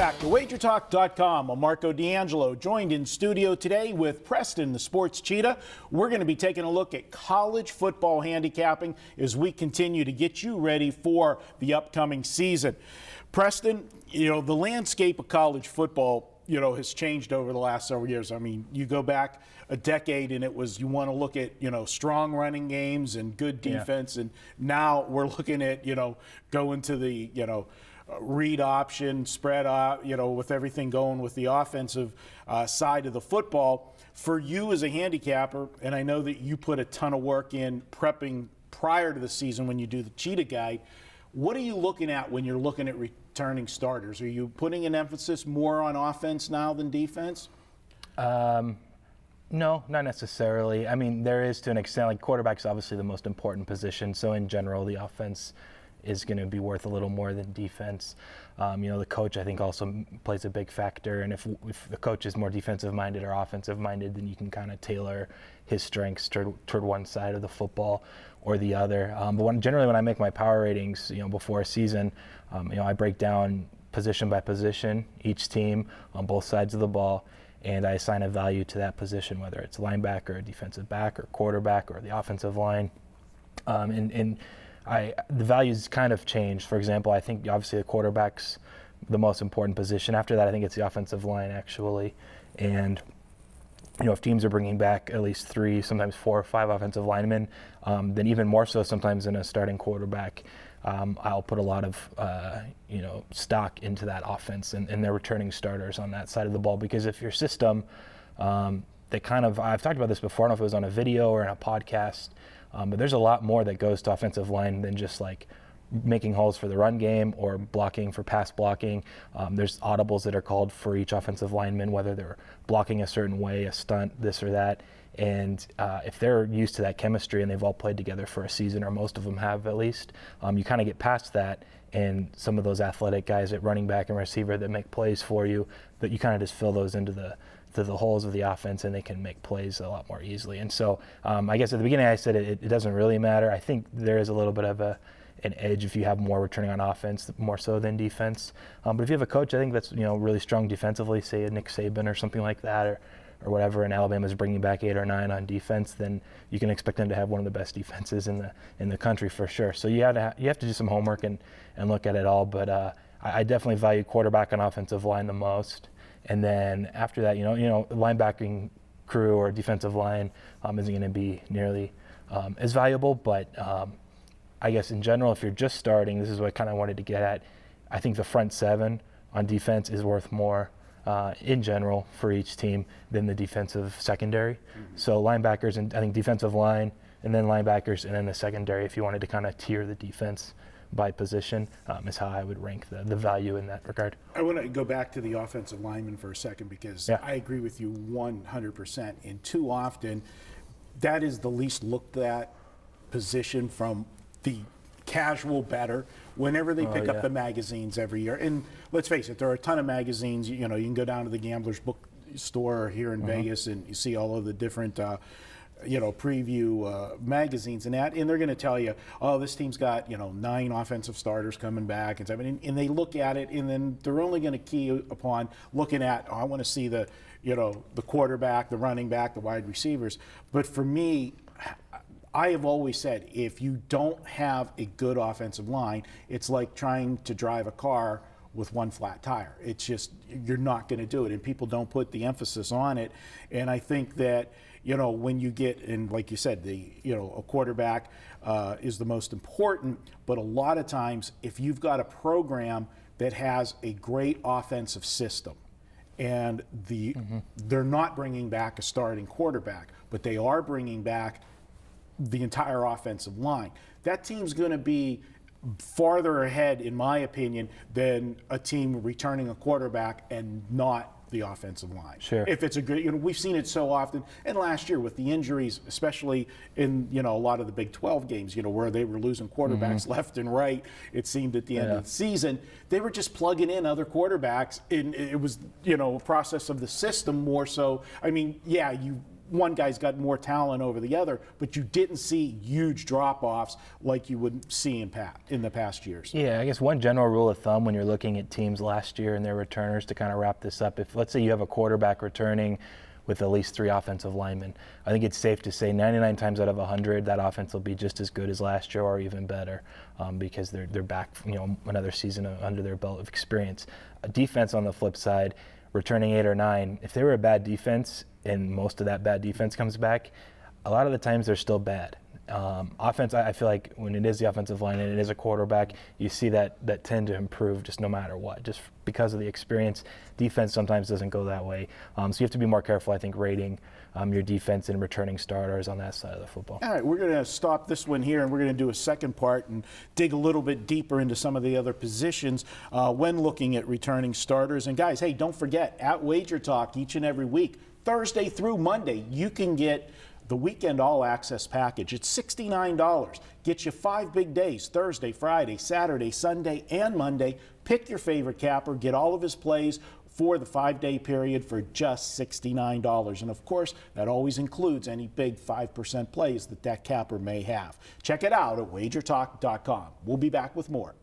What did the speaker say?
back to WagerTalk.com. I'm Marco D'Angelo, joined in studio today with Preston, the Sports Cheetah. We're going to be taking a look at college football handicapping as we continue to get you ready for the upcoming season. Preston, the landscape of college football, has changed over the last several years. I mean, you go back a decade and it was, you want to look at, strong running games and good defense. Yeah. And now we're looking at, going to the, read option, spread up, with everything going with the offensive side of the football. For you as a handicapper, and I know that you put a ton of work in prepping prior to the season when you do the Cheetah Guide, what are you looking at when you're looking at returning starters? Are you putting an emphasis more on offense now than defense? No, not necessarily. I mean, there is to an extent, like quarterback's obviously the most important position. So in general, the offense is going to be worth a little more than defense. The coach, I think, also plays a big factor. And if the coach is more defensive-minded or offensive-minded, then you can kind of tailor his strengths toward one side of the football or the other. But generally when I make my power ratings, before a season, I break down position by position, each team on both sides of the ball, and I assign a value to that position, whether it's linebacker, defensive back, or quarterback, or the offensive line. The values kind of changed. For example, I think obviously the quarterback's the most important position. After that, I think it's the offensive line, actually. And if teams are bringing back at least 3, sometimes 4 or 5 offensive linemen, then even more so sometimes in a starting quarterback, I'll put a lot of stock into that offense and their returning starters on that side of the ball. Because if your system, I've talked about this before, I don't know if it was on a video or in a podcast, but there's a lot more that goes to offensive line than just like making holes for the run game or blocking for pass blocking. There's audibles that are called for each offensive lineman, whether they're blocking a certain way, a stunt, this or that. And if they're used to that chemistry and they've all played together for a season, or most of them have at least, you kind of get past that. And some of those athletic guys at running back and receiver that make plays for you, that you kind of just fill those into the holes of the offense, and they can make plays a lot more easily. And so I guess at the beginning I said it doesn't really matter. I think there is a little bit of an edge if you have more returning on offense, more so than defense. But if you have a coach, I think that's really strong defensively, say a Nick Saban or something like that, or whatever, and Alabama's bringing back 8 or 9 on defense, then you can expect them to have one of the best defenses in the country for sure. So you have to do some homework and look at it all. But I definitely value quarterback and offensive line the most. And then after that, linebacking crew or defensive line isn't going to be nearly as valuable. But I guess in general, if you're just starting, this is what I kind of wanted to get at. I think the front 7 on defense is worth more in general for each team than the defensive secondary. Mm-hmm. So linebackers, and I think defensive line, and then linebackers, and then the secondary, if you wanted to kind of tier the defense by position, is how I would rank the value in that regard. I want to go back to the offensive lineman for a second, because I agree with you 100%. And too often, that is the least looked at position from the casual bettor whenever they pick up the magazines every year. And let's face it, there are a ton of magazines. You can go down to the Gambler's Bookstore here in Vegas, and you see all of the different preview magazines and that, and they're going to tell you, oh, this team's got 9 offensive starters coming back and stuff, and they look at it, and then they're only going to key upon looking at, I want to see the quarterback, the running back, the wide receivers. But for me, I have always said, if you don't have a good offensive line, it's like trying to drive a car with one flat tire. It's just, you're not going to do it, and people don't put the emphasis on it. And I think that when you get, and like you said, a quarterback is the most important, but a lot of times if you've got a program that has a great offensive system, and they're not bringing back a starting quarterback, but they are bringing back the entire offensive line, that team's going to be farther ahead, in my opinion, than a team returning a quarterback and not the offensive line. Sure. If it's a good, we've seen it so often, and last year with the injuries, especially in a lot of the Big 12 games, where they were losing quarterbacks left and right. It seemed at the end of the season, they were just plugging in other quarterbacks, and it was a process of the system more so. I mean, one guy's got more talent over the other, but you didn't see huge drop-offs like you would see in the past years. Yeah, I guess one general rule of thumb when you're looking at teams last year and their returners, to kind of wrap this up, if let's say you have a quarterback returning with at least 3 offensive linemen, I think it's safe to say 99 times out of 100 that offense will be just as good as last year or even better, because they're back, another season under their belt of experience. A defense on the flip side, returning 8 or 9, if they were a bad defense and most of that bad defense comes back, a lot of the times they're still bad. Offense, I feel like when it is the offensive line and it is a quarterback, you see that tend to improve just no matter what, just because of the experience. Defense sometimes doesn't go that way. So you have to be more careful, I think, rating your defense and returning starters on that side of the football. All right, we're going to stop this one here, and we're going to do a second part and dig a little bit deeper into some of the other positions when looking at returning starters. And guys, hey, don't forget, at WagerTalk each and every week, Thursday through Monday, you can get the weekend all-access package. It's $69. Gets you 5 big days, Thursday, Friday, Saturday, Sunday, and Monday. Pick your favorite capper, get all of his plays for the 5-day period for just $69. And of course, that always includes any big 5% plays that capper may have. Check it out at wagertalk.com. We'll be back with more.